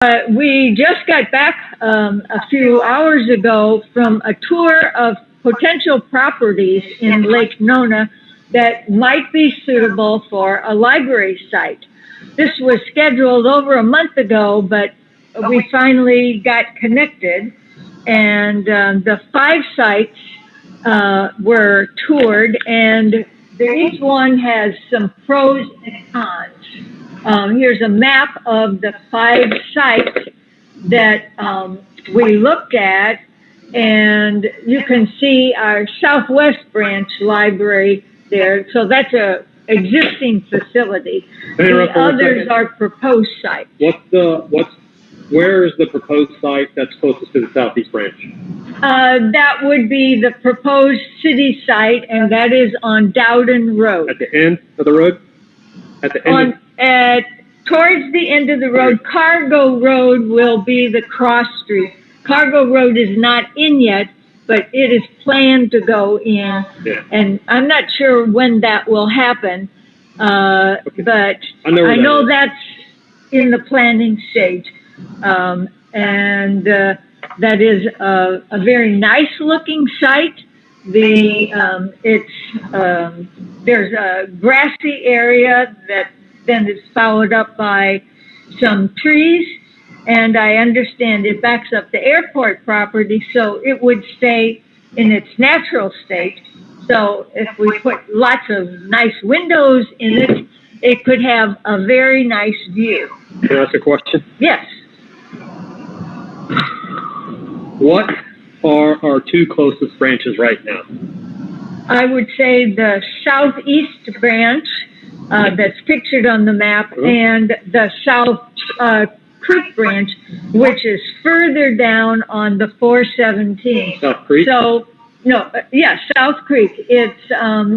We just got back a few hours ago from a tour of potential properties in Lake Nona that might be suitable for a library site. This was scheduled over a month ago, but we finally got connected, and the 5 sites were toured, and each one has some pros and cons. Here's a map of the 5 sites that we looked at, and you can see our Southwest Branch Library there. So that's a existing facility. The others are proposed sites. Where is the proposed site that's closest to the Southeast Branch? That would be the proposed city site, and that is on Dowden Road. At the end of the road? At the end? Towards the end of the road. Cargo Road will be the cross street. Cargo Road is not in yet, but it is planned to go in. Yeah. And I'm not sure when that will happen, okay. But I know that's in the planning stage. That is a very nice looking site. There's a grassy area that then is followed up by some trees, and I understand it backs up the airport property, so it would stay in its natural state. So if we put lots of nice windows in it, it could have a very nice view. Can I ask a question? Yes. What are our 2 closest branches right now? I would say the Southeast Branch, that's pictured on the map, and the South Creek Branch, which is further down on the 417. South Creek? So, no, South Creek. It's,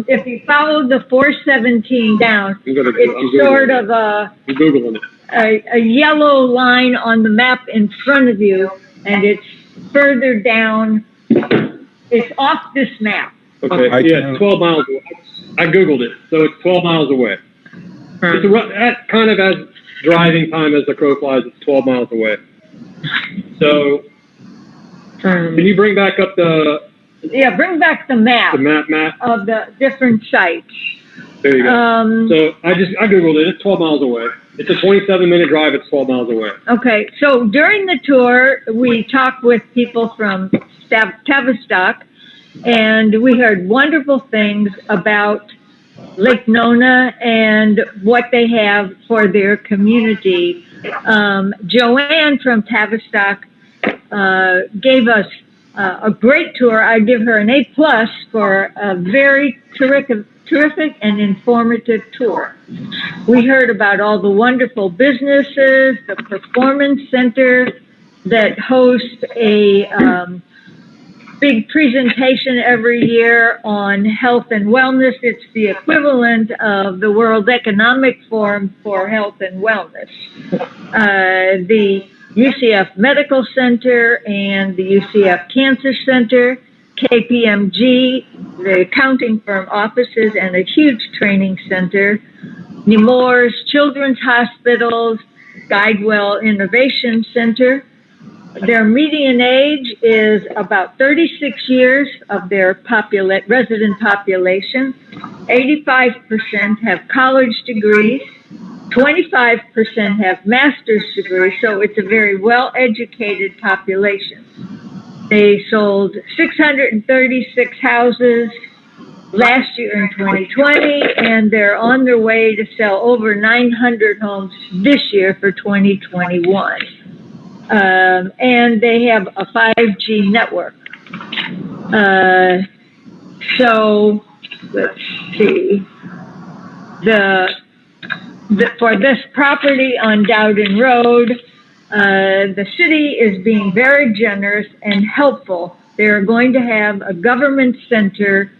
if you follow the 417 down, it's sort of a yellow line on the map in front of you, and it's further down. It's off this map. Okay, yeah, 12 miles away. I Googled it, so it's 12 miles away. That's kind of as driving time as the crow flies, it's 12 miles away. So, can you bring back up the... Yeah, bring back the map. The map of the different sites. There you go. So I Googled it, it's 12 miles away. It's a 27-minute drive, it's 12 miles away. Okay, so during the tour, we talked with people from Tavistock, and we heard wonderful things about Lake Nona and what they have for their community. Joanne from Tavistock gave us a great tour. I give her an A+ for a very terrific and informative tour. We heard about all the wonderful businesses, the Performance Center that hosts a big presentation every year on health and wellness. It's the equivalent of the World Economic Forum for health and wellness. The UCF Medical Center and the UCF Cancer Center, KPMG, the accounting firm offices, and a huge training center, Nemours Children's Hospitals, Guidewell Innovation Center. Their median age is about 36 years of their resident population. 85% have college degrees. 25% have master's degrees, so it's a very well-educated population. They sold 636 houses last year in 2020, and they're on their way to sell over 900 homes this year for 2021. And they have a 5G network. So let's see. For this property on Dowden Road, the city is being very generous and helpful. They're going to have a government center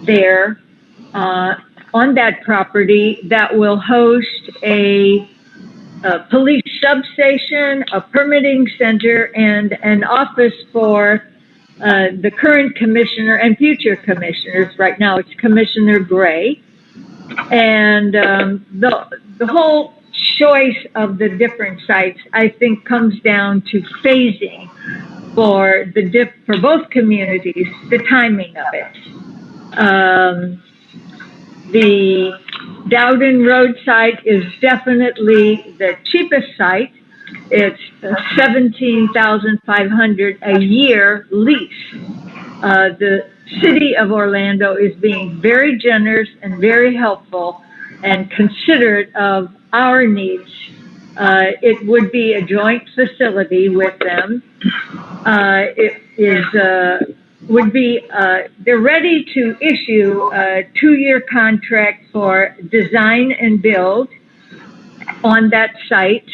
there on that property that will host a police substation, a permitting center, and an office for the current commissioner and future commissioners. Right now it's Commissioner Gray. And the whole choice of the different sites, I think, comes down to phasing for both communities, the timing of it. The Dowden Road site is definitely the cheapest site. It's $17,500 a year lease. The city of Orlando is being very generous and very helpful and considerate of our needs. It would be a joint facility with them. It is they're ready to issue a 2-year contract for design and build on that site,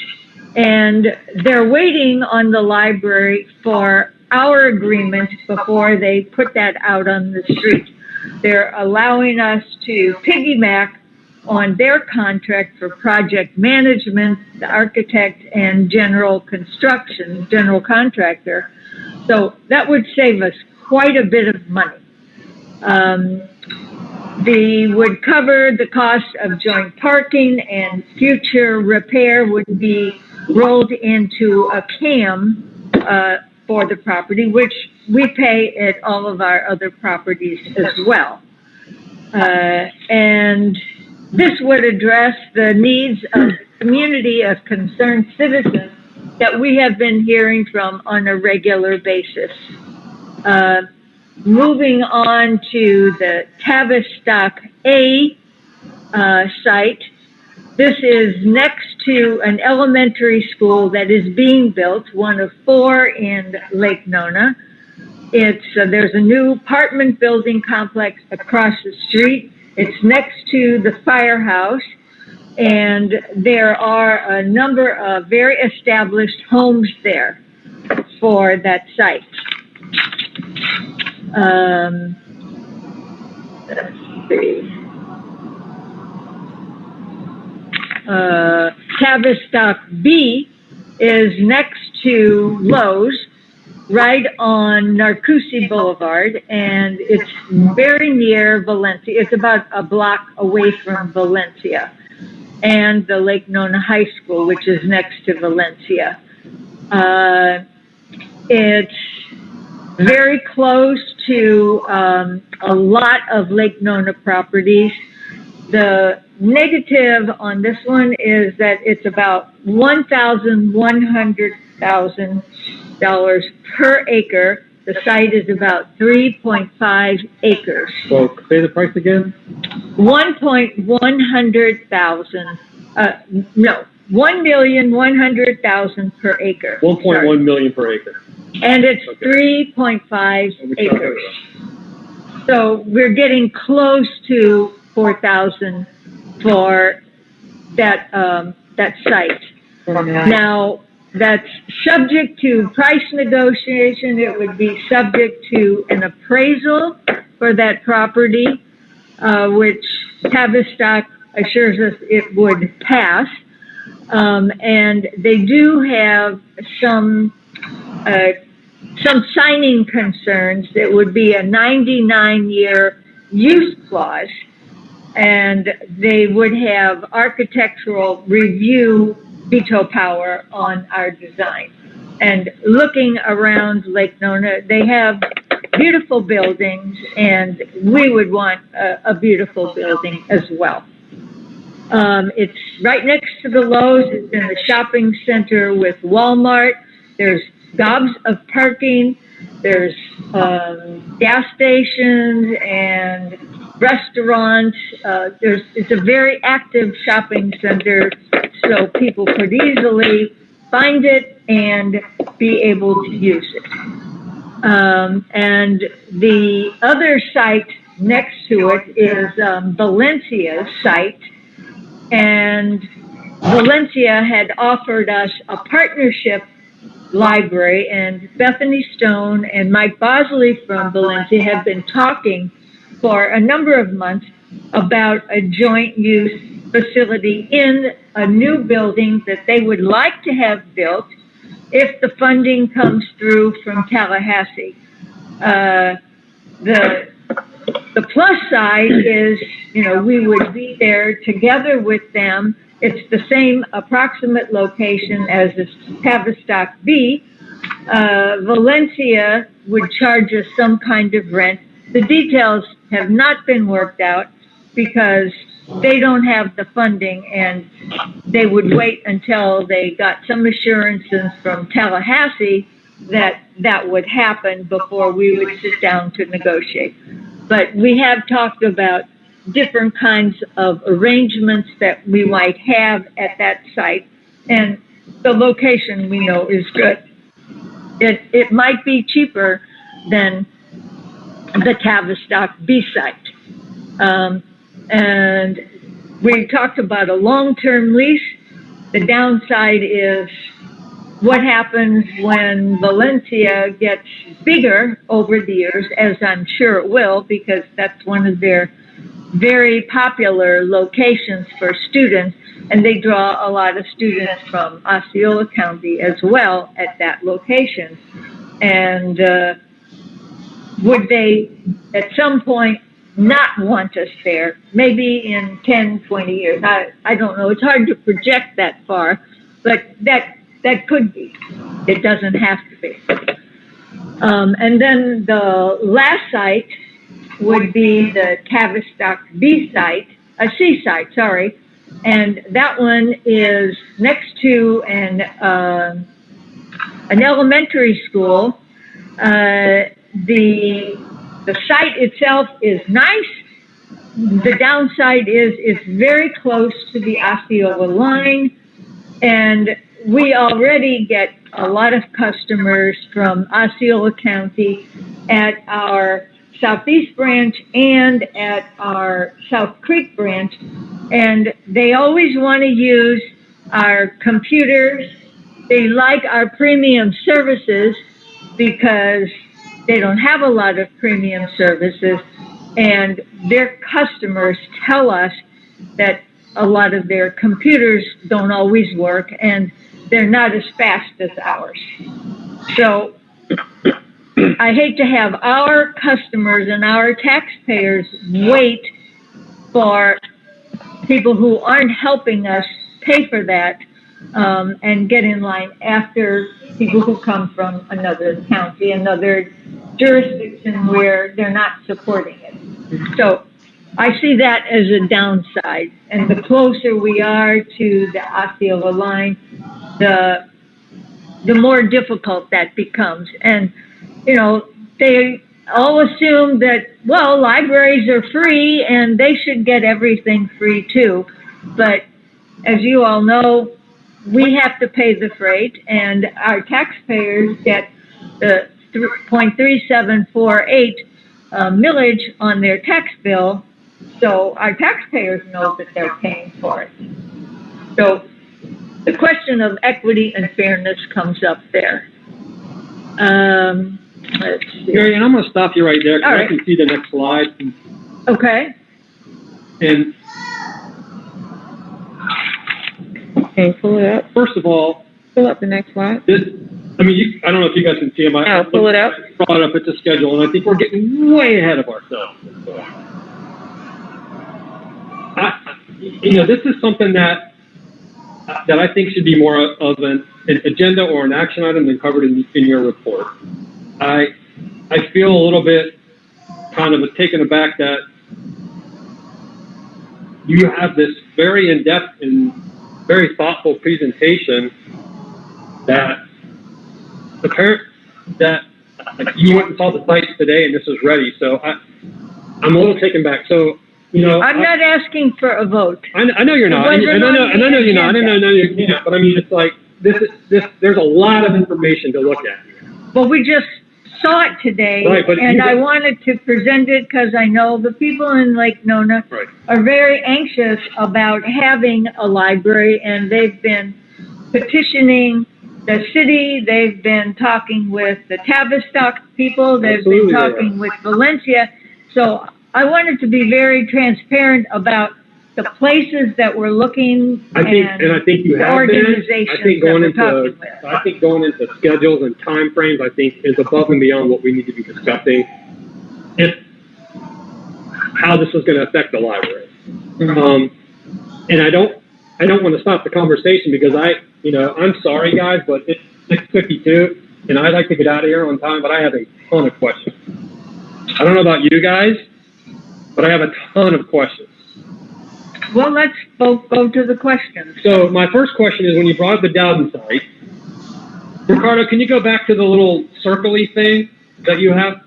and they're waiting on the library for our agreement before they put that out on the street. They're allowing us to piggyback on their contract for project management, the architect, and general construction, general contractor. So that would save us quite a bit of money. They would cover the cost of joint parking, and future repair would be rolled into a CAM for the property, which we pay at all of our other properties as well. And this would address the needs of the community of concerned citizens that we have been hearing from on a regular basis. Moving on to the Tavistock A site, this is next to an elementary school that is being built, one of 4 in Lake Nona. There's a new apartment building complex across the street. It's next to the firehouse, and there are a number of very established homes there for that site. Let's see. Tavistock B is next to Lowe's, right on Narcousie Boulevard, and it's very near Valencia. It's about a block away from Valencia and the Lake Nona High School, which is next to Valencia. It's very close to a lot of Lake Nona properties. The negative on this one is that it's about $1,100,000 per acre. The site is about 3.5 acres. So say the price again. $1,100,000 per acre. 1.1 million per acre. And it's 3.5 acres. So we're getting close to 4,000 for that site. Now, that's subject to price negotiation. It would be subject to an appraisal for that property, which Tavistock assures us it would pass. And they do have some signing concerns. It would be a 99-year use clause, and they would have architectural review veto power on our design. And looking around Lake Nona, they have beautiful buildings, and we would want a beautiful building as well. It's right next to the Lowe's. It's in the shopping center with Walmart. There's gobs of parking. There's gas stations and restaurants. It's a very active shopping center, so people could easily find it and be able to use it. And the other site next to it is Valencia's site, and Valencia had offered us a partnership library, and Bethany Stone and Mike Bosley from Valencia have been talking for a number of months about a joint use facility in a new building that they would like to have built if the funding comes through from Tallahassee. The plus side is, we would be there together with them it's the same approximate location as the Tavistock B. Valencia would charge us some kind of rent. The details have not been worked out because they don't have the funding, and they would wait until they got some assurances from Tallahassee that that would happen before we would sit down to negotiate. But we have talked about different kinds of arrangements that we might have at that site, and the location we know is good. It might be cheaper than the Tavistock B site. And we talked about a long-term lease. The downside is what happens when Valencia gets bigger over the years, as I'm sure it will, because that's one of their very popular locations for students, and they draw a lot of students from Osceola County as well at that location. And would they at some point not want us there, maybe in 10, 20 years? I don't know. It's hard to project that far, but that could be. It doesn't have to be. And then the last site would be the Tavistock B site, a C site, sorry. And that one is next to an elementary school. The site itself is nice. The downside is it's very close to the Osceola line, and we already get a lot of customers from Osceola County at our Southeast branch and at our South Creek branch, and they always want to use our computers. They like our premium services because they don't have a lot of premium services, and their customers tell us that a lot of their computers don't always work and they're not as fast as ours. So I hate to have our customers and our taxpayers wait for people who aren't helping us pay for that and get in line after people who come from another county, another jurisdiction where they're not supporting it. So I see that as a downside. And the closer we are to the Osceola line, the more difficult that becomes. And, you know, they all assume that, well, libraries are free and they should get everything free too. But as you all know, we have to pay the freight, and our taxpayers get the 0.3748 millage on their tax bill. So our taxpayers know that they're paying for it. So the question of equity and fairness comes up there. Let's see. Mary, and I'm going to stop you right there because Right. I can see the next slide. Okay. And Can you pull it up? first of all, Pull up the next slide. this, I mean, I don't know if you guys can see them. Oh, pull it up. I brought it up at the schedule, and I think we're getting way ahead of ourselves. This is something that I think should be more of an agenda or an action item than covered in your report. I feel a little bit kind of taken aback that you have this very in-depth and very thoughtful presentation that you went and saw the site today and this is ready. So I'm a little taken back. So, I'm not asking for a vote. I know you're not. I know you're not. I know you're not. But I mean, it's like there's a lot of information to look at here. Well, we just saw it today, Right, but and I wanted to present it because I know the people in Lake Nona Right. are very anxious about having a library, and they've been petitioning the city. They've been talking with the Tavistock people. They've Absolutely, been talking with Valencia. So I wanted to be very transparent about the places that we're looking I think you the have been. organizations I think that going we're into talking with. I think going into schedules and time frames, I think is above and beyond what we need to be discussing. If how this is going to affect the library, and I I don't want to stop the conversation because I'm sorry guys, but it's 6:52 and I'd like to get out of here on time, but I have a ton of questions. I don't know about you guys, but I have a ton of questions. Well, let's both go to the questions. So my first question is, when you brought up the Dowden site, Ricardo, can you go back to the little circle-y thing that you have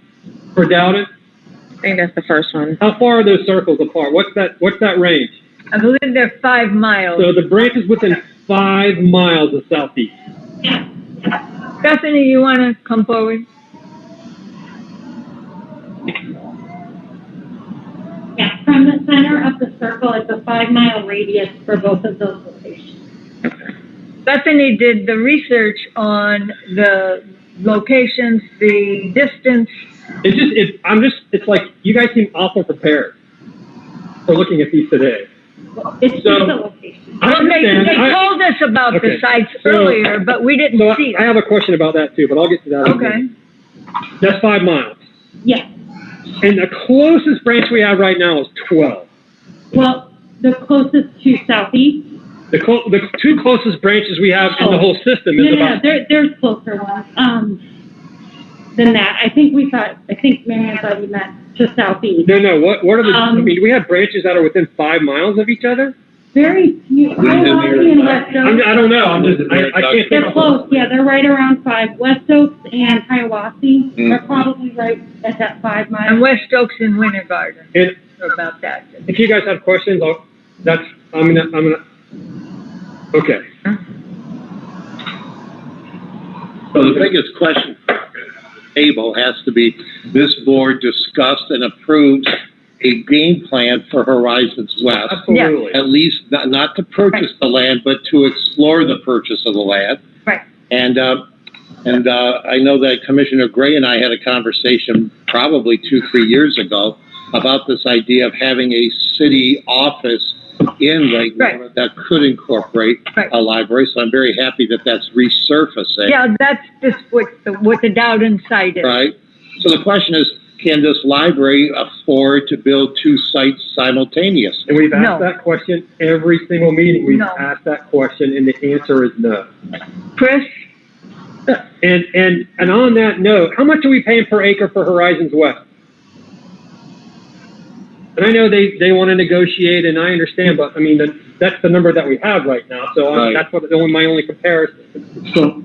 for Dowden? I think that's the first one. How far are those circles apart? What's that range? I believe they're 5 miles. So the branch is within 5 miles of Southeast. Bethany, you want to come forward? Yeah, from the center of the circle, it's a 5-mile radius for both of those locations. Bethany did the research on the locations, the distance. It's like you guys seem awful prepared for looking at these today. Well, it's So, just a location. I Well, they understand. told us about Okay. the sites So- earlier, but we didn't So see I it. have a question about that too, but I'll get to that. in a Okay. minute. That's 5 miles. Yes. And the closest branch we have right now is 12. Well, the closest to Southeast. The 2 closest branches we have in the whole system is No, about. there's closer ones than that. I think Marianne thought you meant to Southeast. No. What are the? I mean, do we have branches that are within 5 miles of each other? Very few. Hiawassee and West Oaks. I don't know. I can't think They're of close. Yeah, they're right around 5. West Oaks and Hiawassee are probably right at that 5 miles. And West Oaks and Winter Garden And are about that. if you guys have questions, I'm gonna. Okay. So the biggest question for the table has to be, this board discussed and approved a game plan for Horizons West. Absolutely. At least not to purchase the land, but to explore the purchase of the land. Right. And I know that Commissioner Gray and I had a conversation probably 2-3 years ago about this idea of having a city office in Lake Nona that could incorporate a library. So I'm very happy that that's resurfacing. Yeah, that's just what the Dowden site is. Right. So the question is, can this library afford to build 2 sites simultaneously? And we've asked No. that question every single meeting. We've No. asked that question, and the answer is no. Chris? And on that note, how much are we paying per acre for Horizons West? And I know they want to negotiate, and I understand, but I mean that's the number that we have right now. So that's my only comparison. So,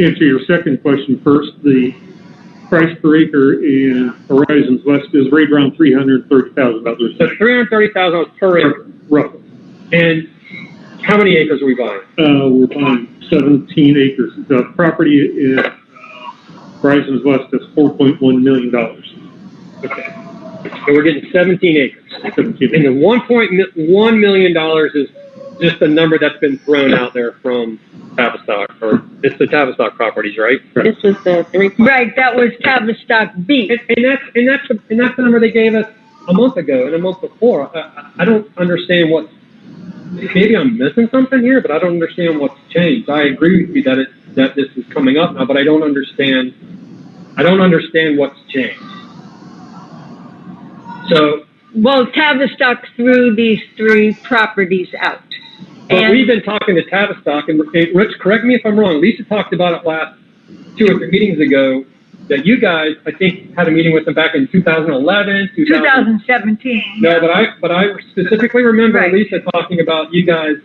answer your second question first. The price per acre in Horizons West is right around $330,000. So $330,000 per acre, roughly. And how many acres are we buying? We're buying 17 acres. The property in Horizons West is $4.1 million. Okay. So we're getting 17 acres. 17 And the $1.1 million is just the number that's been thrown out there from Tavistock, or it's the Tavistock properties, right? This was the 3. Right, that was Tavistock Beach. And that's the number they gave us a month ago and a month before. I don't understand what. Maybe I'm missing something here, but I don't understand what's changed. I agree with you that this is coming up now, but I don't understand what's changed. So, Well, Tavistock threw these 3 properties out. but we've been talking to Tavistock, and Rich, correct me if I'm wrong. Lisa talked about it last 2 or 3 meetings ago, that you guys, I think, had a meeting with them back in 2011, 2017. No, but I specifically remember Right. Lisa talking about you guys,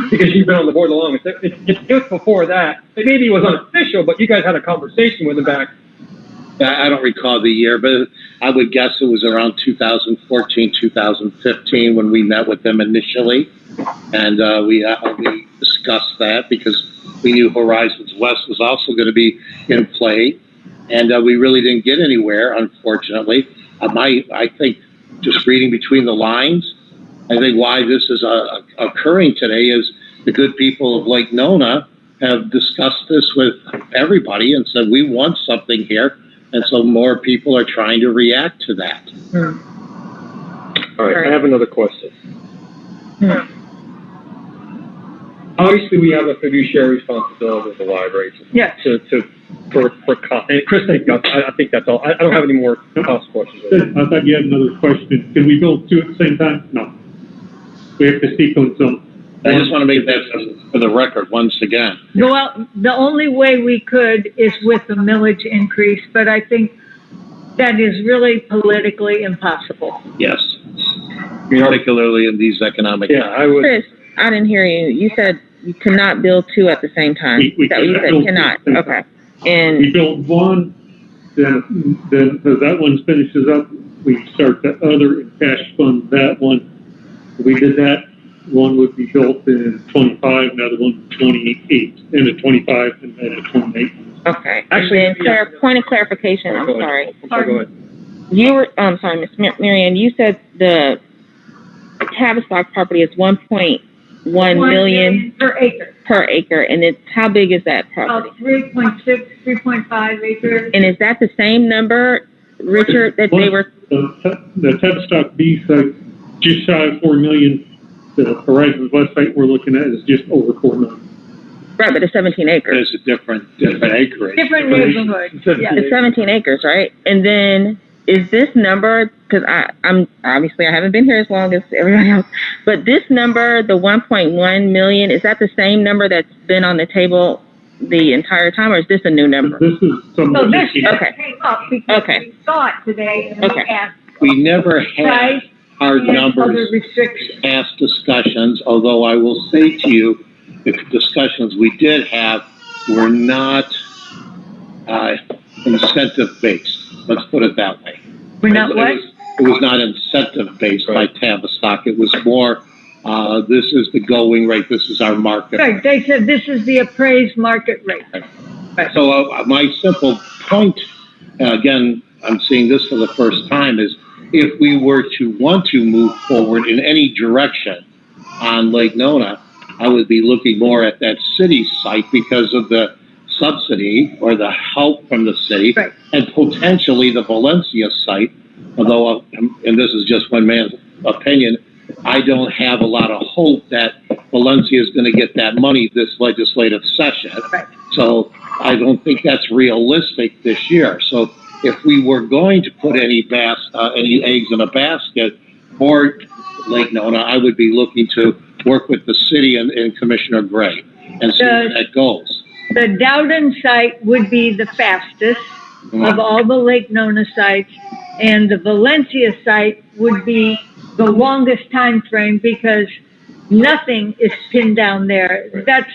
because you've been on the board the longest. It's just before that. Maybe it was unofficial, but you guys had a conversation with them back. I don't recall the year, but I would guess it was around 2014, 2015 when we met with them initially. And we discussed that because we knew Horizons West was also going to be in play. And we really didn't get anywhere, unfortunately. I think just reading between the lines, I think why this is occurring today is the good people of Lake Nona have discussed this with everybody and said, we want something here. And so more people are trying to react to that. All right, I have another question. Obviously, we have a fiduciary responsibility as a library for cost. And Chris, I think that's all. I don't have any more cost questions. I thought you had another question. Can we build 2 at the same time? No. We have to sequence them. I just want to make that for the record once again. Well, the only way we could is with a millage increase, but I think that is really politically impossible. Yes. Particularly in these economic. Yeah, I would. Chris, I didn't hear you. You said you cannot build two at the same time. We Is that what you cannot said? build Cannot. two. Okay. We And build one, then as that one finishes up, we start the other and cash fund that one. If we did that, one would be built in 25, another one 28, and a 25, and then a 28. okay. Actually, and then point of clarification. I'm Go sorry. ahead. Go ahead. You were, sorry, Miss Marianne, you said the Tavistock property is 1.1 million Per acre. per acre, and it's, how big is that property? About 3.6, 3.5 acres. And is that the same number, Richard, that they were, The Tavistock B site, just shy of 4 million. The Horizons West site we're looking at is just over 4 million. right, but it's 17 acres. There's a different acreage. Different neighborhood. Yeah. It's 17 acres, right? And then is this number, because I'm obviously I haven't been here as long as everybody else, but this number, the 1.1 million, is that the same number that's been on the table the entire time, or is this a new number? This is some So of this the, just Okay. came up because Okay. we saw it today and we Okay. asked We never had price hard and other numbers, restrictions. past discussions, although I will say to you, the discussions we did have were not incentive-based. Let's put it that way. We're not what? It was not incentive-based by Tavistock. It was more, this is the going rate, this is our market. Right, they said this is the appraised market rate. So my simple point, again, I'm seeing this for the first time, is if we were to want to move forward in any direction on Lake Nona, I would be looking more at that city site because of the subsidy or the help from the city, Right. and potentially the Valencia site, although, and this is just one man's opinion, I don't have a lot of hope that Valencia is going to get that money this legislative session. Right. So I don't think that's realistic this year. So if we were going to put any eggs in a basket for Lake Nona, I would be looking to work with the city and Commissioner Gray and see where that goes. The Dowden site would be the fastest of all the Lake Nona sites, and the Valencia site would be the longest time frame because nothing is pinned down there. That's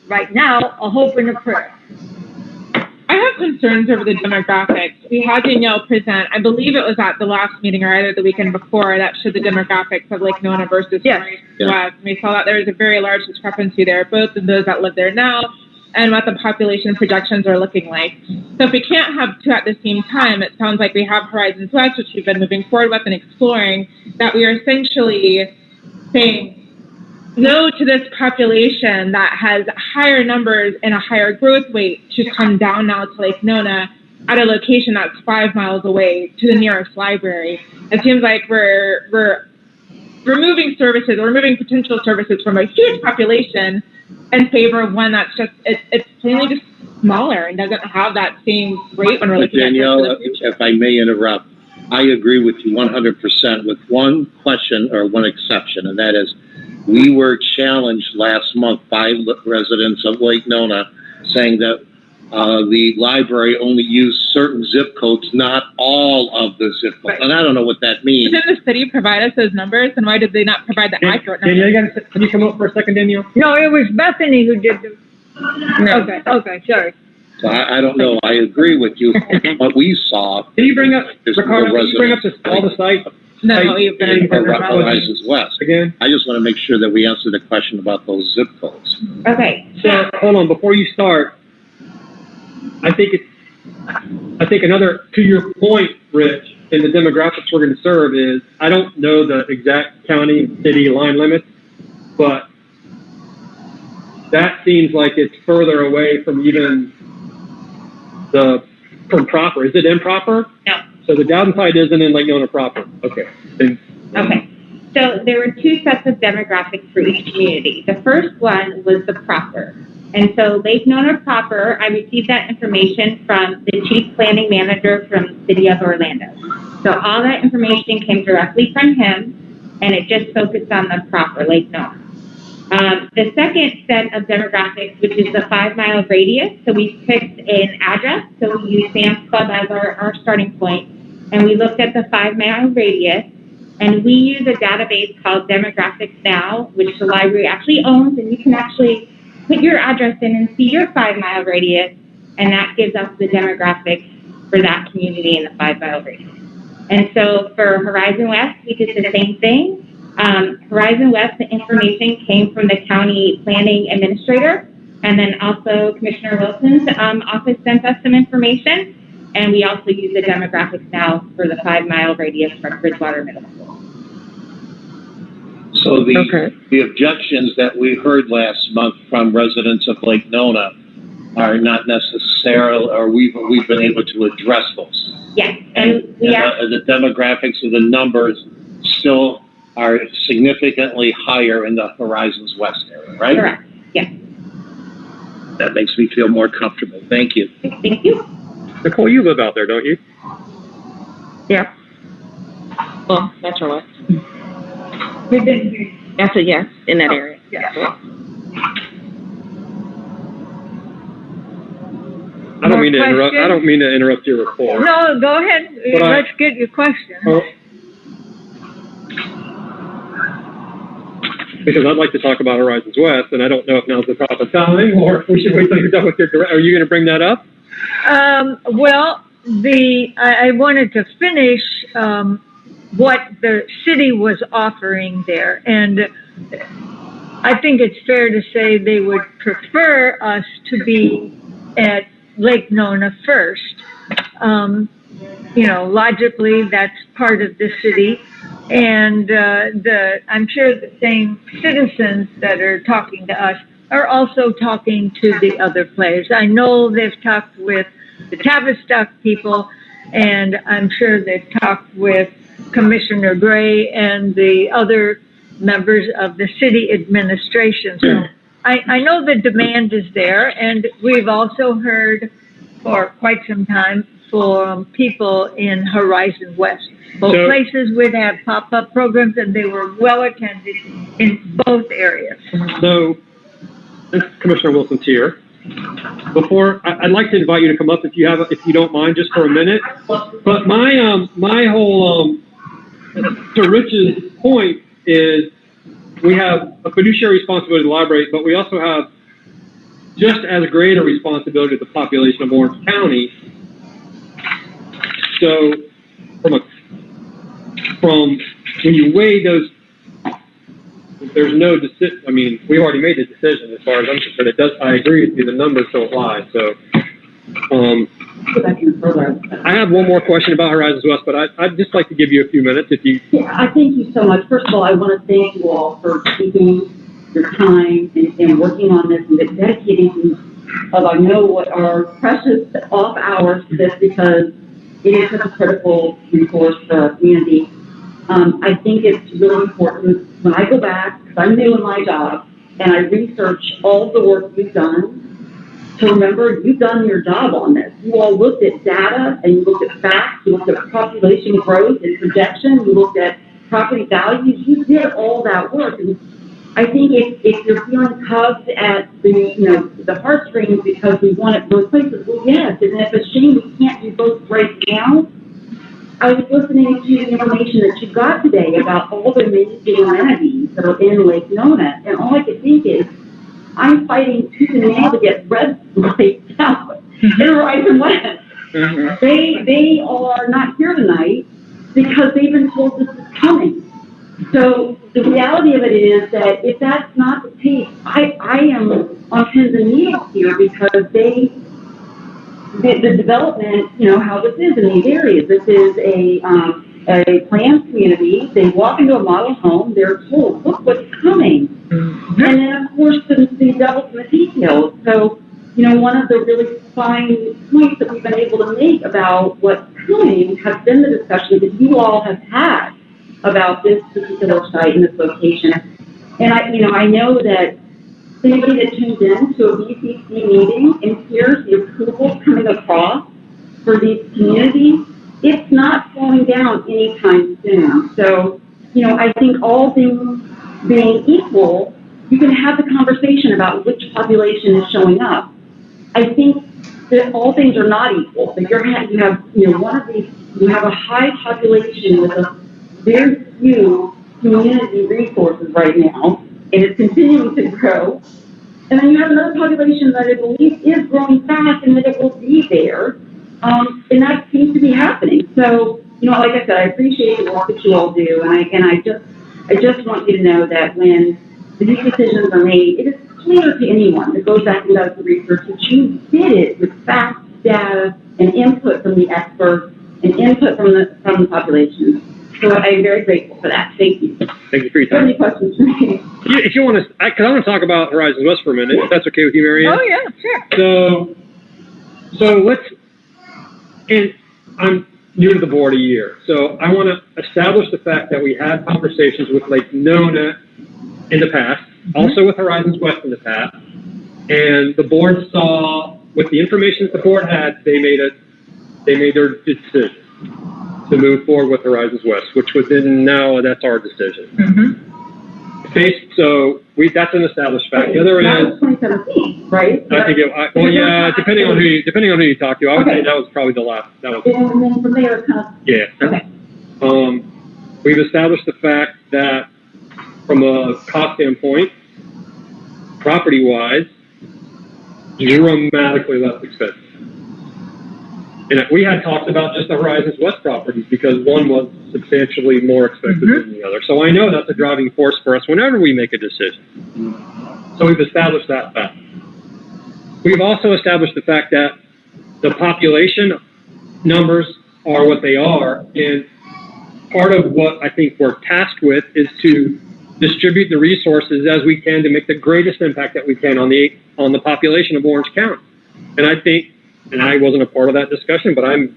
right now a hope and a prayer. I have concerns over the demographics. We had Danielle present, I believe it was at the last meeting or either the weekend before, that showed the demographics of Lake Nona versus Horizons West. And we saw that there was a very large discrepancy there, both in those that live there now and what the population projections are looking like. So if we can't have two at the same time, it sounds like we have Horizons West, which we've been moving forward with and exploring, that we are essentially saying no to this population that has higher numbers and a higher growth rate to come down now to Lake Nona at a location that's 5 miles away to the nearest library. It seems like we're removing services, or removing potential services from a huge population in favor of one that's just, it's plainly just smaller and doesn't have that same rate when we're looking Danielle, at this. if I may interrupt, I agree with you 100% with one question or one exception, and that is we were challenged last month by residents of Lake Nona saying that the library only used certain zip codes, not all of the zip codes. Right. And I don't know what that means. Didn't the city provide us those numbers, and why did they not provide the accurate numbers? Danielle, can you come up for a second, Danielle? No, it was Bethany who did the, No. okay, sorry. So I don't know. I agree with you. What we saw Can you bring up, is Ricardo, more can you bring up residents all the sites No, you've been Or Horizons West. again? I just want to make sure that we answer the question about those zip codes. Okay. So, hold on, before you start, I think another, to your point, Rich, in the demographics we're going to serve is, I don't know the exact county and city line limits, but that seems like it's further away from even from proper. Is it improper? No. So the downside isn't in Lake Nona proper. Okay. Then Okay. So there were two sets of demographics for each community. The first one was the proper. And so Lake Nona proper, I received that information from the chief planning manager from the city of Orlando. So all that information came directly from him, and it just focused on the proper Lake Nona. The second set of demographics, which is the 5-mile radius, so we picked an address, so we used Sam's Club as our starting point, and we looked at the 5-mile radius, and we use a database called Demographics Now, which the library actually owns, and you can actually put your address in and see your 5-mile radius, and that gives us the demographics for that community in the 5-mile radius. And so for Horizon West, we did the same thing. Horizon West, the information came from the county planning administrator, and then also Commissioner Wilson's office sent us some information, and we also use the demographics now for the 5-mile radius from Bridgewater Middle School. So the objections that we heard last month from residents of Lake Nona are not necessarily, or we've been able to address those. Yes, and the demographics of the numbers still are significantly higher in the Horizons West area, right? Correct, yes. That makes me feel more comfortable. Thank you. Thank you. Nicole, you live out there, don't you? Yeah. Well, Metro West. We've been here. That's a yes in that area. Yeah. I don't mean to interrupt. I don't mean to interrupt your report. No, go ahead. But Let's get your question. Because I'd like to talk about Horizons West, and I don't know if now's the proper time, or if we should wait till you're done with your. Are you going to bring that up? Well, I wanted to finish what the city was offering there, and I think it's fair to say they would prefer us to be at Lake Nona first. You know, logically, that's part of the city, and I'm sure the same citizens that are talking to us are also talking to the other players. I know they've talked with the Tavistock people, and I'm sure they've talked with Commissioner Gray and the other members of the city administration. So I know the demand is there, and we've also heard for quite some time from people in Horizon West. Both places would have pop-up programs, and they were well attended in both areas. So, Commissioner Wilson's here. Before, I'd like to invite you to come up if you don't mind, just for a minute. But my whole to Rich's point is we have a fiduciary responsibility to the library, but we also have just as great a responsibility to the population of Orange County. So, from when you weigh those, there's no decision. I mean, we already made the decision as far as I'm concerned. It does. I agree with you. The numbers don't lie. So, I have one more question about Horizons West, but I'd just like to give you a few minutes if you. Yeah, I thank you so much. First of all, I want to thank you all for taking your time and working on this and dedicating of I know what are precious off hours to this because it is such a critical resource for our community. I think it's really important when I go back, because I'm new in my job, and I research all the work you've done, to remember you've done your job on this. You all looked at data, and you looked at facts, you looked at population growth and projection, you looked at property values, you did all that work. And I think if you're feeling tugged at the heartstrings because we want it both places, well, yes, and it's a shame we can't do both right now. I was listening to the information that you got today about all the amazing amenities that are in Lake Nona, and all I could think is, I'm fighting tooth and nail to get red lights out in Horizon West. They are not here tonight because they've been told this is coming. So the reality of it is that if that's not the case, I am on pins and needles here because the development, how this is in these areas. This is a planned community. They walk into a model home. They're told, look what's coming. And then, of course, the devil's in the details. So, one of the really fine points that we've been able to make about what's coming has been the discussion that you all have had about this particular site and this location. And I know that anybody that tunes in to a VCC meeting and hears the approval coming across for these communities, it's not slowing down anytime soon. So, I think all things being equal, you can have the conversation about which population is showing up. I think that all things are not equal. But you have, one of these, you have a high population with a very few community resources right now, and it's continuing to grow. And then you have another population that I believe is growing fast and that it will be there. And that seems to be happening. So, like I said, I appreciate the work that you all do. And I just want you to know that when these decisions are made, it is clear to anyone that goes back and does the research that you did it with facts, data, and input from the experts and input from the population. So I'm very grateful for that. Thank you. Thank you for your time. Any questions for me? If you want to, because I want to talk about Horizons West for a minute, if that's okay with you, Mary Ann. Oh, yeah, sure. So let's, and I'm new to the board a year, so I want to establish the fact that we had conversations with Lake Nona in the past, also with Horizons West in the past, and the board saw, with the information that the board had, they made their decision to move forward with Horizons West, which was now that's our decision. Mm-hmm. Okay, so that's an established fact. The other That is, was 2017, right? I think depending on who you talk to, I would say that was probably the last. That was. And then from there, kind of. Yeah. Okay. We've established the fact that from a cost standpoint, property-wise, dramatically less expensive. And we had talked about just the Horizons West properties because one was substantially more expensive than the other. So I know that's a driving force for us whenever we make a decision. So we've established that fact. We've also established the fact that the population numbers are what they are, and part of what I think we're tasked with is to distribute the resources as we can to make the greatest impact that we can on the population of Orange County. And I think, and I wasn't a part of that discussion, but I'm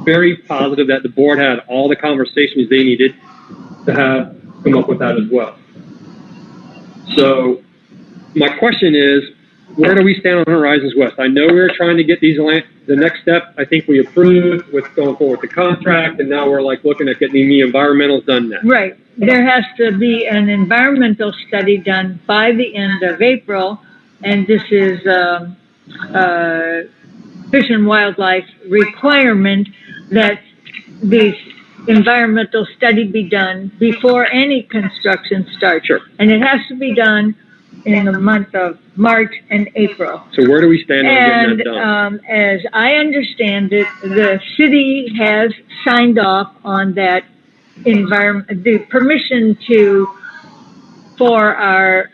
very positive that the board had all the conversations they needed to have come up with that as well. So my question is, where do we stand on Horizons West? I know we were trying to get these the next step. I think we approved with going forward with the contract, and now we're looking at getting the environmentals done now. Right. There has to be an environmental study done by the end of April, and this is Fish and Wildlife requirement that the environmental study be done before any construction starts. Sure. And it has to be done in the month of March and April. So where do we stand on getting that done? As I understand it, the city has signed off on that the permission for our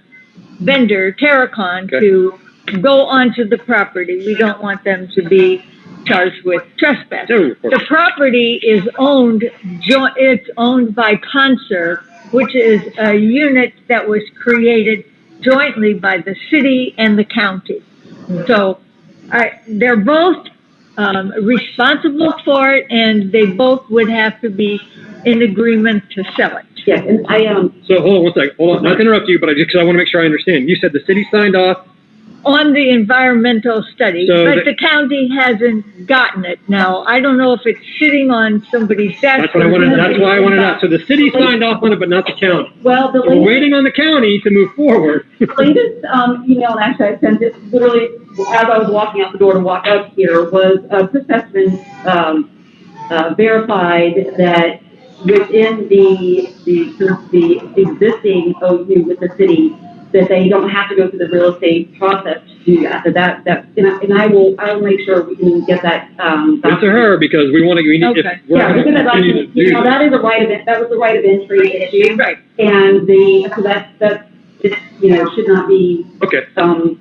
vendor, Terracon, to go onto the property. We don't want them to be charged with trespass. No, the property is owned by Conserve, which is a unit that was created jointly by the city and the county. So they're both responsible for it, and they both would have to be in agreement to sell it. Yes, and So hold on one second. Hold on, not to interrupt you, but because I want to make sure I understand. You said the city signed off on the environmental study, but the county hasn't gotten it. Now, I don't know if it's sitting on somebody's desk. That's why I wanted to know. So the city signed off on it, but not the county. Well, so we're waiting on the county to move forward. The latest email, and actually I sent it literally as I was walking out the door to walk up here, was Chris Hessman verified that within the existing OU with the city, that they don't have to go through the real estate process to do that. So and I will make sure we can get that. Good to her, because we want to. We need. Okay. If we're going to continue to do that is a right of that was the right of entry issue, right? And so that should not be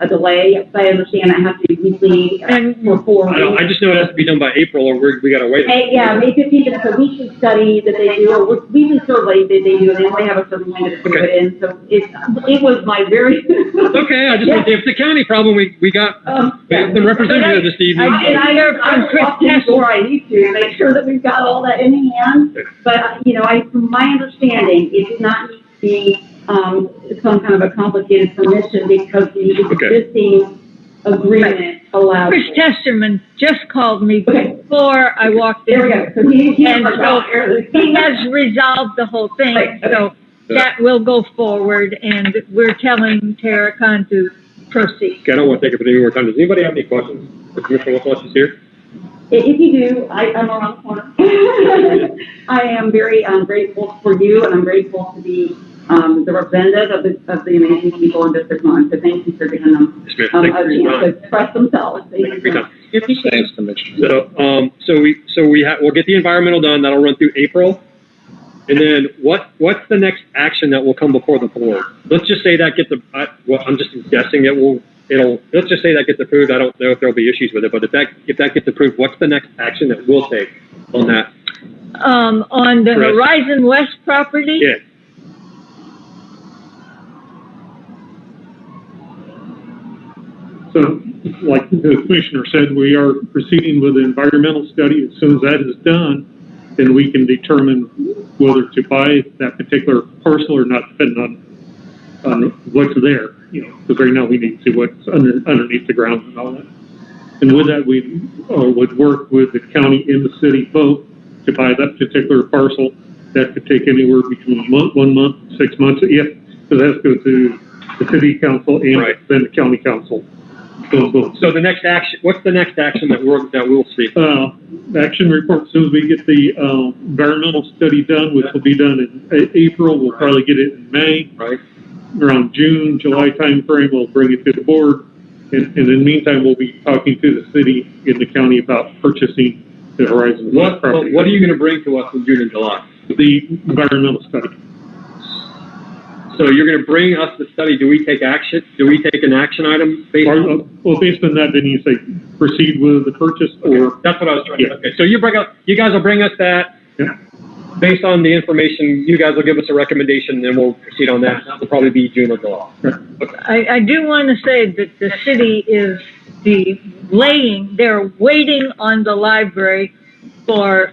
a delay. I understand I have to be weekly for 4 weeks. I just know it has to be done by April, or we got to wait. May 15th, and it's a weekly study that they do, or weekly survey that they do, and they only have a certain window to do it in. So it was my very. It's okay. I just if it's a county problem, we got the representative this evening. I walk in the door. I need to make sure that we've got all that in hand. But from my understanding, it did not need to be some kind of a complicated permission because the existing agreement allows. Chris Testerman just called me before I walked in. There we go. So he has resolved the whole thing. Right. So that will go forward, and we're telling Terracon to proceed. Okay, I don't want to take up any more time. Does anybody have any questions? Commissioner Wilcox is here. If you do, I'm around the corner. I am very grateful for you, and I'm grateful to be the representative of the amazing people in District 1. So thank you for giving them Yes, ma'am. Thank you for your a chance to express themselves. Thank you for your time. Thanks, Commissioner. We'll get the environmental done. That'll run through April. And then what's the next action that will come before the board? Let's just say that gets I'm just guessing let's just say that gets approved. I don't know if there'll be issues with it, but if that gets approved, what's the next action that we'll take on that? On the Chris. Horizon West property? Yeah. So, like the commissioner said, we are proceeding with the environmental study. As soon as that is done, then we can determine whether to buy that particular parcel or not, depending on what's there. Because right now we need to see what's underneath the ground and all that. And with that, we would work with the county and the city both to buy that particular parcel. That could take anywhere between 1 month, 6 months, because it has to go to the city council and then the county council. So the next action, what's the next action that we'll see? Action report, as soon as we get the environmental study done, which will be done in April, we'll probably get it in May. Right. Around June, July timeframe, we'll bring it to the board. And in the meantime, we'll be talking to the city and the county about purchasing the Horizon West property. What are you going to bring to us in June and July? The environmental study. So you're going to bring us the study. Do we take action? Do we take an action item based on? Well, based on that, then you say proceed with the purchase, or that's what I was trying to. Okay, so you guys will bring us that. Yeah. Based on the information, you guys will give us a recommendation, and then we'll proceed on that. That will probably be June or July. Okay. I do want to say that the city is they're waiting on the library for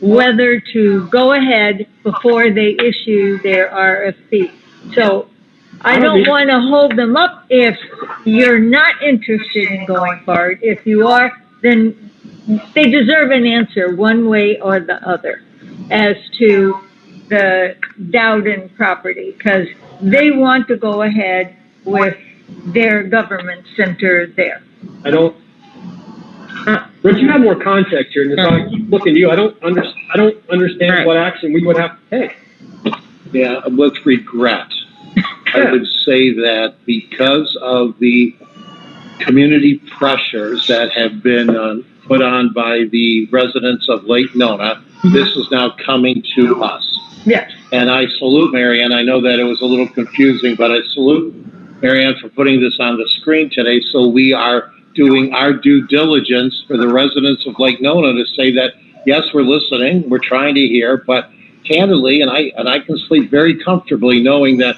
whether to go ahead before they issue their RFP. So I don't want to hold them up if you're not interested in going forward. If you are, then they deserve an answer one way or the other as to the Dowden property, because they want to go ahead with their government center there. Rich, you have more context here, and so I keep looking to you. I don't understand what action we would have to take. Yeah, with regret, I would say that because of the community pressures that have been put on by the residents of Lake Nona, this is now coming to us. Yes. And I salute Marianne. I know that it was a little confusing, but I salute Marianne for putting this on the screen today, so we are doing our due diligence for the residents of Lake Nona to say that, yes, we're listening, we're trying to hear, but candidly, and I can sleep very comfortably knowing that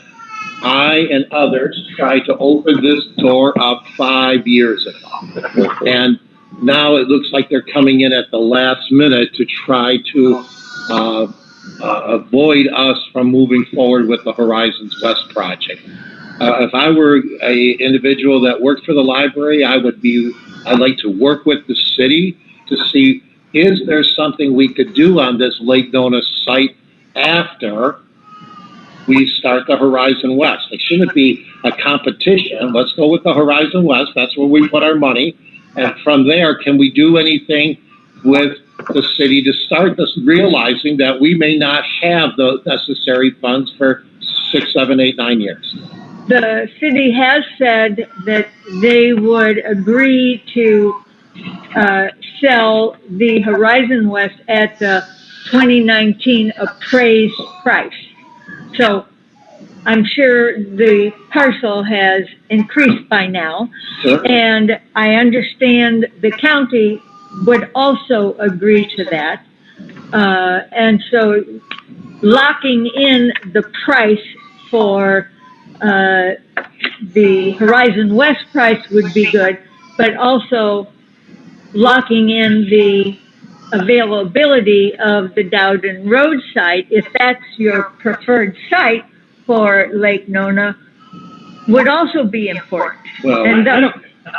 I and others tried to open this door up 5 years ago. And now it looks like they're coming in at the last minute to try to avoid us from moving forward with the Horizons West project. If I were an individual that worked for the library, I'd like to work with the city to see, is there something we could do on this Lake Nona site after we start the Horizon West? It shouldn't be a competition. Let's go with the Horizon West. That's where we put our money. And from there, can we do anything with the city to start this, realizing that we may not have the necessary funds for 6, 7, 8, 9 years? The city has said that they would agree to sell the Horizon West at the 2019 appraised price. So I'm sure the parcel has increased by now. Sure. And I understand the county would also agree to that. And so locking in the price for the Horizon West price would be good, but also locking in the availability of the Dowden Road site, if that's your preferred site for Lake Nona, would also be important. Well, And the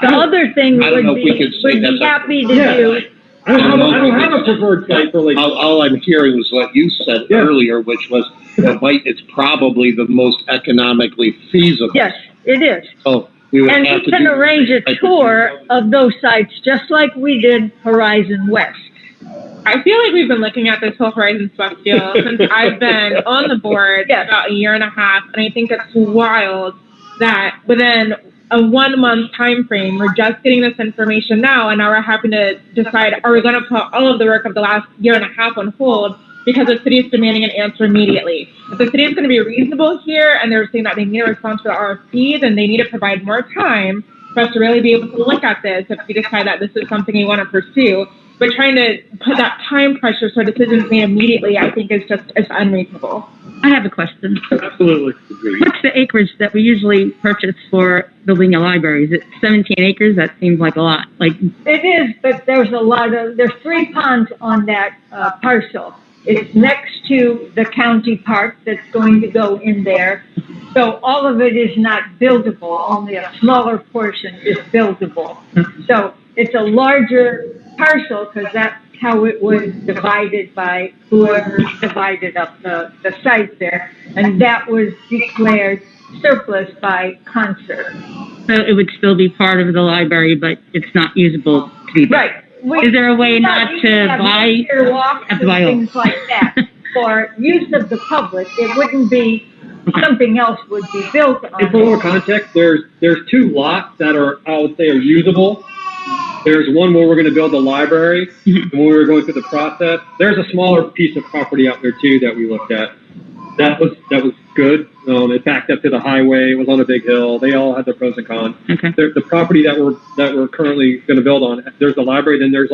other thing I don't know would if we be, could say would be that's happy to do I don't have a preferred site for Lake. All I'm hearing was what you said Yeah. earlier, which was it's probably the most economically feasible. Yes, it is. So we would And have we to can do arrange a tour of those sites just like we did Horizon West. I feel like we've been looking at this whole Horizons West deal since I've been on the board about a year and a half, and I think it's wild that within a 1 month time frame, we're just getting this information now, and now we're having to decide, are we going to put all of the work of the last year and a half on hold because the city is demanding an answer immediately. If the city is going to be reasonable here and they're saying that they need a response for the RFP, then they need to provide more time for us to really be able to look at this if we decide that this is something we want to pursue. But trying to put that time pressure so decisions made immediately, I think, it's unreasonable. I have a question. Absolutely. What's the acreage that we usually purchase for building a library? Is it 17 acres? That seems like a lot. Like, It is, but there's there's 3 ponds on that parcel. It's next to the county park that's going to go in there. So all of it is not buildable, only a smaller portion is buildable. So it's a larger parcel because that's how it was divided by whoever divided up the site there. And that was declared surplus by concert. so it would still be part of the library, but it's not usable to be built. Right. Is there a way not to buy? Walks Have and to buy all. things like that for use of the public? It wouldn't be something else would be built on. And for more context, there's 2 lots that are, I would say, are usable. There's one where we're going to build a library, and when we were going through the process, there's a smaller piece of property out there too that we looked at. That was good. It backed up to the highway. It was on a big hill. They all had their pros and cons. Okay. The property that we're currently going to build on, there's a library. Then there's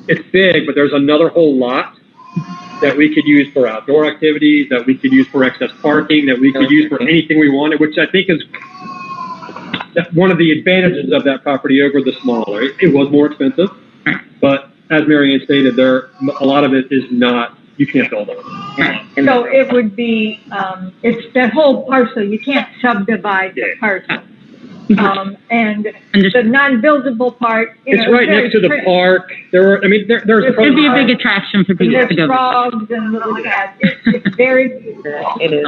it's big, but there's another whole lot that we could use for outdoor activities, that we could use for excess parking, that we could use for anything we wanted, which I think is one of the advantages of that property over the smaller. It was more expensive, but as Mary Ann stated, a lot of it is not. You can't build on it. So it would be, it's that whole parcel, you can't subdivide the parcel. And the non-buildable part, It's right next to the park. There's It'd be a big attraction for people to there's go. frogs and little cats. It's very beautiful. It is.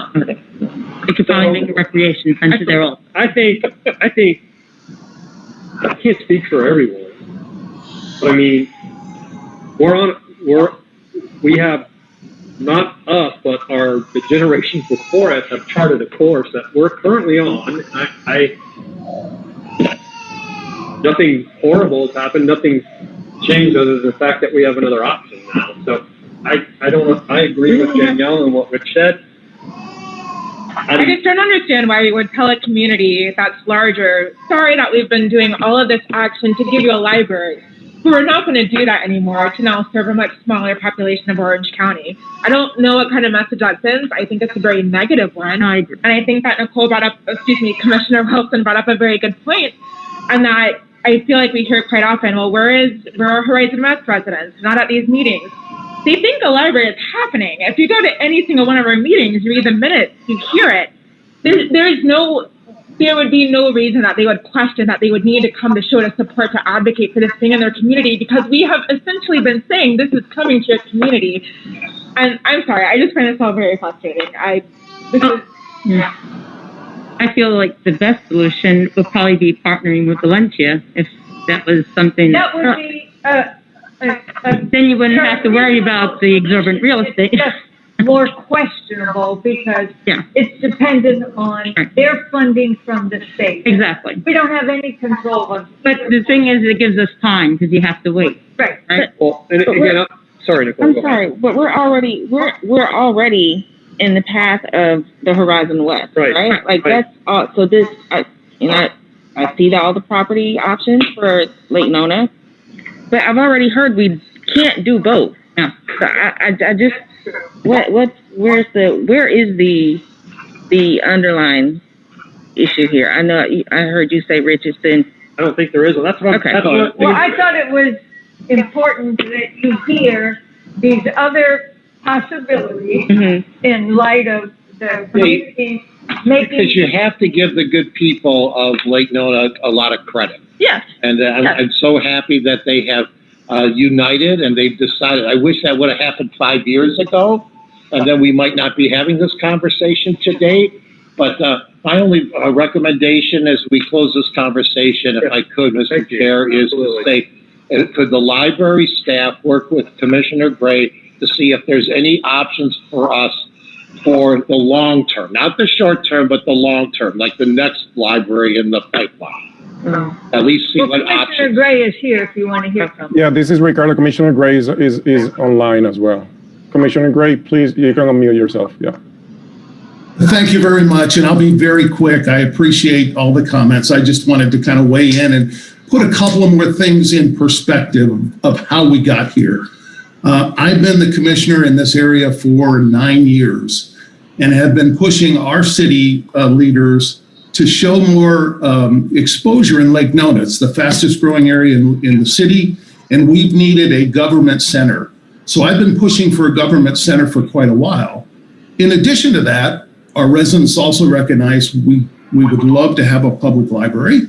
They could probably make a recreation center there also. I think I can't speak for everyone, but I mean, we have, not us, but the generations before us have charted a course that we're currently on. Nothing horrible has happened. Nothing's changed other than the fact that we have another option now. So I agree with Danielle and what Rich said. I just don't understand why we would tell a community that's larger, sorry that we've been doing all of this action to give you a library. But we're not going to do that anymore to now serve a much smaller population of Orange County. I don't know what kind of message that sends. I think it's a very negative one. I agree. And I think that Commissioner Wilson brought up a very good point, and that I feel like we hear quite often, well, where are Horizon West residents? Not at these meetings. They think the library is happening. If you go to any single one of our meetings, you read the minutes, you hear it. There would be no reason that they would question that they would need to come to show their support to advocate for this thing in their community, because we have essentially been saying this is coming to your community. And I'm sorry, I just find this all very frustrating. I feel like the best solution would probably be partnering with Valencia if that was something. That would be, then you wouldn't have to worry about the exorbitant real estate. more questionable because Yeah. it's dependent on their funding from the state. Exactly. We don't have any control of. But the thing is, it gives us time because you have to wait. Right. Well, and again, sorry, Nicole. I'm go ahead. sorry, but we're already in the path of the Horizon West, right? Like that's all. So this, I see that all the property options for Lake Nona, but I've already heard we can't do both. Yeah. So I just where is the underlying issue here? I know I heard you say Richardson. I don't think there is. Well, that's what Okay. Well, I thought it was important that you hear these other possibilities in light of the community making. Because you have to give the good people of Lake Nona a lot of credit. Yes. And I'm so happy that they have united, and they've decided. I wish that would have happened 5 years ago, and then we might not be having this conversation today. But my only recommendation as we close this conversation, if I could, Mr. Chair, is to say, could the library staff work with Commissioner Gray to see if there's any options for us for the long term, not the short term, but the long term, like the next library in the pipeline. At least see what Commissioner options. Gray is here if you want to hear from him. Yeah, this is Ricardo. Commissioner Gray is online as well. Commissioner Gray, please, you can unmute yourself. Yeah. Thank you very much, and I'll be very quick. I appreciate all the comments. I just wanted to kind of weigh in and put a couple of more things in perspective of how we got here. I've been the commissioner in this area for 9 years and have been pushing our city leaders to show more exposure in Lake Nona. It's the fastest growing area in the city, and we've needed a government center. So I've been pushing for a government center for quite a while. In addition to that, our residents also recognize we would love to have a public library.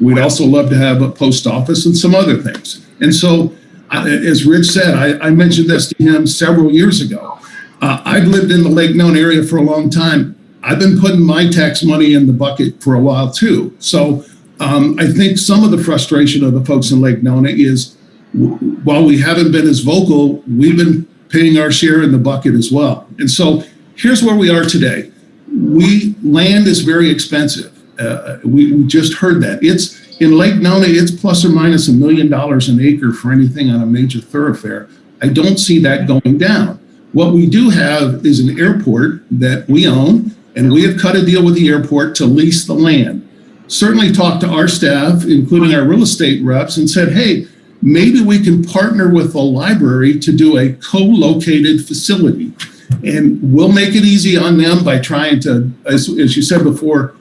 We'd also love to have a post office and some other things. And so, as Rich said, I mentioned this to him several years ago. I've lived in the Lake Nona area for a long time. I've been putting my tax money in the bucket for a while too. So I think some of the frustration of the folks in Lake Nona is, while we haven't been as vocal, we've been paying our share in the bucket as well. And so here's where we are today. Land is very expensive. We just heard that. It's in Lake Nona, it's plus or minus $1 million an acre for anything on a major thoroughfare. I don't see that going down. What we do have is an airport that we own, and we have cut a deal with the airport to lease the land. Certainly talked to our staff, including our real estate reps, and said, hey, maybe we can partner with the library to do a co-located facility. And we'll make it easy on them by trying to, as you said before,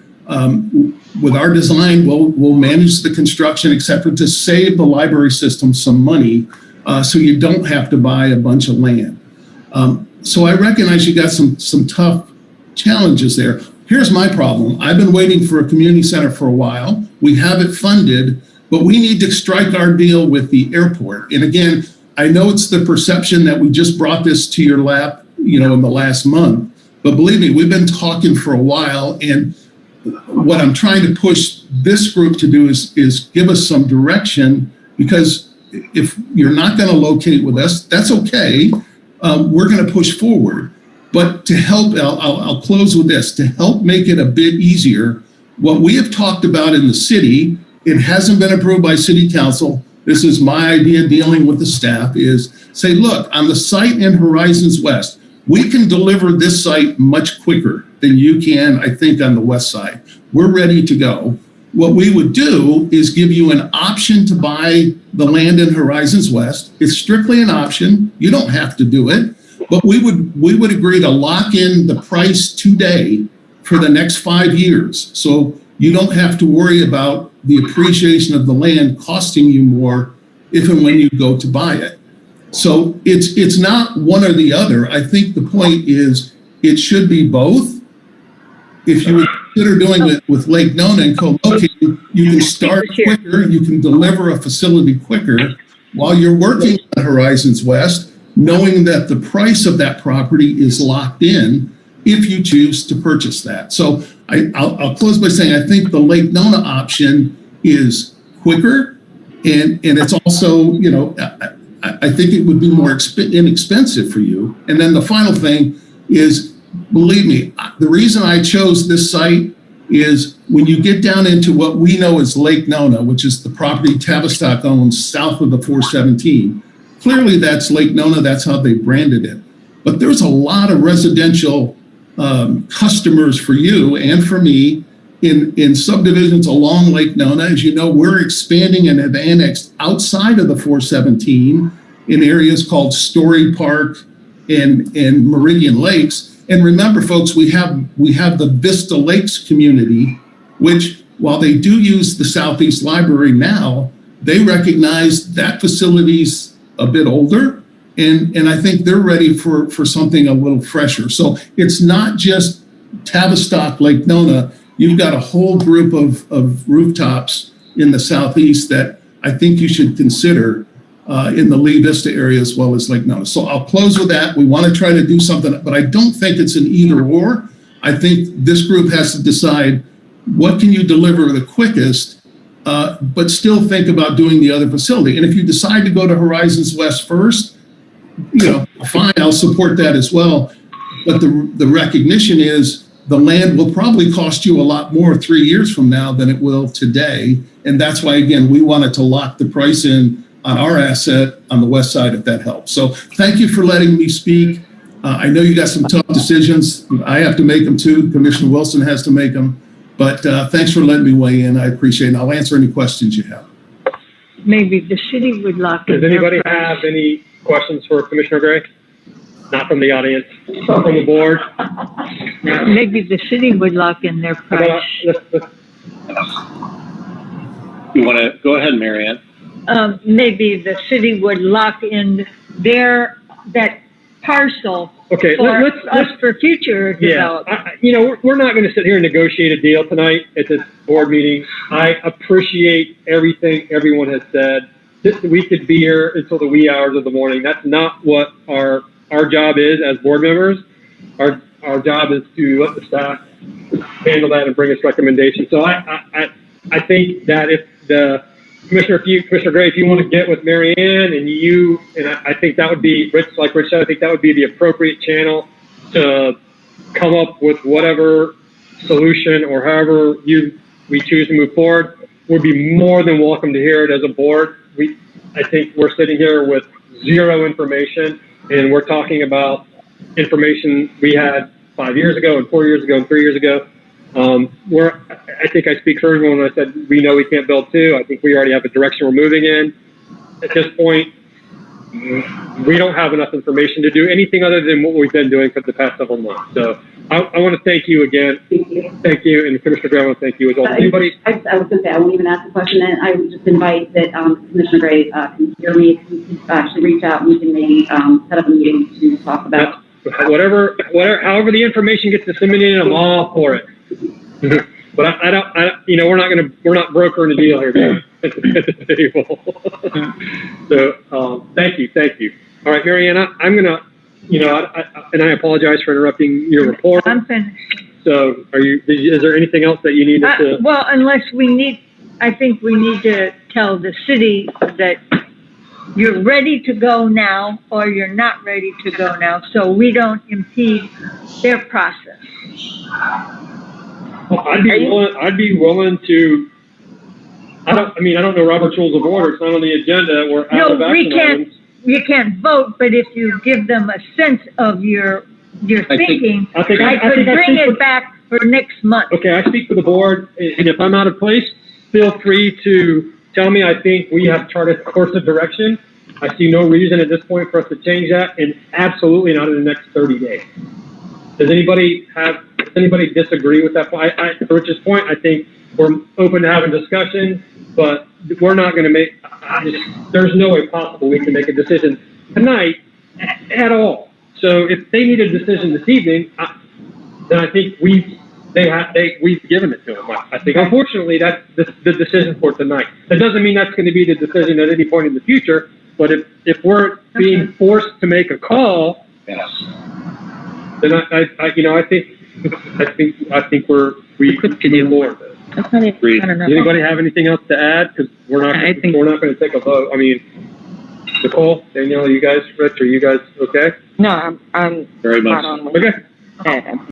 with our design, we'll manage the construction, etc., to save the library system some money, so you don't have to buy a bunch of land. So I recognize you got some tough challenges there. Here's my problem. I've been waiting for a community center for a while. We have it funded, but we need to strike our deal with the airport. And again, I know it's the perception that we just brought this to your lap, in the last month, but believe me, we've been talking for a while, and what I'm trying to push this group to do is give us some direction, because if you're not going to locate with us, that's okay. We're going to push forward. But to help, I'll close with this, to help make it a bit easier, what we have talked about in the city, it hasn't been approved by city council. This is my idea dealing with the staff, is say, look, on the site in Horizons West, we can deliver this site much quicker than you can, I think, on the west side. We're ready to go. What we would do is give you an option to buy the land in Horizons West. It's strictly an option. You don't have to do it, but we would agree to lock in the price today for the next 5 years. So you don't have to worry about the appreciation of the land costing you more if and when you go to buy it. So it's not one or the other. I think the point is it should be both. If you would consider doing it with Lake Nona and co-locating, you can start quicker, you can deliver a facility quicker while you're working on Horizons West, knowing that the price of that property is locked in if you choose to purchase that. So I'll close by saying I think the Lake Nona option is quicker, and it's also, I think it would be more inexpensive for you. And then the final thing is, believe me, the reason I chose this site is when you get down into what we know as Lake Nona, which is the property Tavistock owns south of the 417, clearly that's Lake Nona, that's how they branded it. But there's a lot of residential customers for you and for me in subdivisions along Lake Nona. As you know, we're expanding and have annexed outside of the 417 in areas called Story Park and Meridian Lakes. And remember, folks, we have the Vista Lakes community, which, while they do use the Southeast Library now, they recognize that facility's a bit older, and I think they're ready for something a little fresher. So it's not just Tavistock, Lake Nona. You've got a whole group of rooftops in the Southeast that I think you should consider. in the Lee Vista area as well as Lake Nona. So I'll close with that. We want to try to do something, but I don't think it's an either or. I think this group has to decide what can you deliver the quickest, but still think about doing the other facility. And if you decide to go to Horizons West first, fine, I'll support that as well. But the recognition is the land will probably cost you a lot more 3 years from now than it will today. And that's why, again, we wanted to lock the price in on our asset on the west side, if that helps. So thank you for letting me speak. I know you got some tough decisions. I have to make them too. Commissioner Wilson has to make them. But thanks for letting me weigh in. I appreciate it. I'll answer any questions you have. Maybe the city would lock in. Does anybody have any questions for Commissioner Gray? Not from the audience, from the board. Maybe the city would lock in their price. You want to go ahead, Marianne? Maybe the city would lock in that parcel Okay, for let's us for future development. We're not going to sit here and negotiate a deal tonight at this board meeting. I appreciate everything everyone has said. We could be here until the wee hours of the morning. That's not what our job is as board members. Our job is to let the staff handle that and bring us recommendations. So I think that if the Commissioner Gray, if you want to get with Mary Ann and I think that would be, like Rich said, I think that would be the appropriate channel to come up with whatever solution or however we choose to move forward. We'd be more than welcome to hear it as a board. I think we're sitting here with zero information, and we're talking about information we had 5 years ago and 4 years ago and 3 years ago. I think I speak for everyone when I said we know we can't build two. I think we already have a direction we're moving in. At this point, we don't have enough information to do anything other than what we've been doing for the past several months. So I want to thank you again. Thank you. And Commissioner Gray, I want to thank you as well. Anybody? I was going to say, I won't even ask the question, and I would just invite that Commissioner Gray can hear me, if you could actually reach out and we can maybe set up a meeting to talk about. However the information gets disseminated, I'm all for it. But we're not brokering a deal here at the table. So, thank you. All right, Marianne, I'm gonna, and I apologize for interrupting your report. I'm finished. So, is there anything else that you need to? Well, I think we need to tell the city that you're ready to go now or you're not ready to go now, so we don't impede their process. Well, I'd be willing to. I don't know Robert's Rules of Order. It's not on the agenda. We're out of action items. You can't vote, but if you give them a sense of your thinking, I could bring it back for next month. Okay, I speak for the board, and if I'm out of place, feel free to tell me. I think we have charted a course of direction. I see no reason at this point for us to change that, and absolutely not in the next 30 days. Does anybody disagree with that point? To Rich's point, I think we're open to having discussion, but we're not going to there's no way possible we can make a decision tonight at all. So if they need a decision this evening, then I think we've given it to them. I think, unfortunately, that's the decision for tonight. That doesn't mean that's going to be the decision at any point in the future, but if we're being forced to make a call, Yes. then I think we could move forward. That's not even, I don't know. Does anybody have anything else to add? Because we're not going to take a vote. I mean, Nicole, Danielle, you guys, Rich, are you guys okay? No, I'm very much. spot on with Okay. that.